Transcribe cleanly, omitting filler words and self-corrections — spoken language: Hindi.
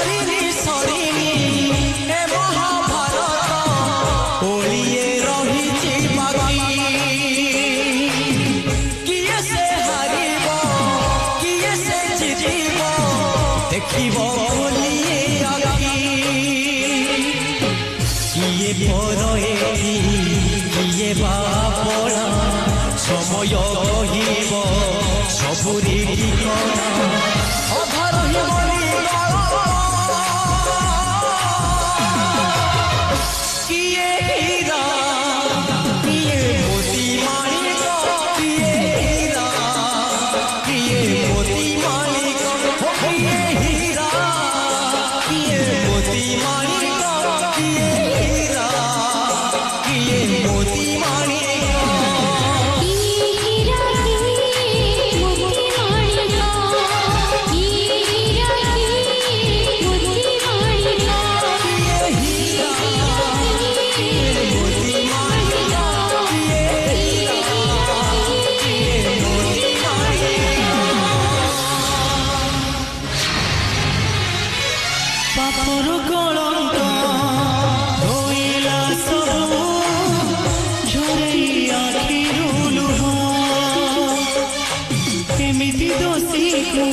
सरिनी सरिनी ए महाभारत ओलिए रही बाकी किए से हारिब किए से जीतिब देखिब ओलिए आखि किए पर किए बापड़ा समय कहिब सबुरी ठिकाना अधा रही किए हीरा किए मोती माणिक किए हीरा किए मोती माणिक किए हीरा किए मोती माणिक किए हीरा किए मोती माणिक पापर कलंक धोइला सबु झरई आखिरु लुह एमिति दोषी को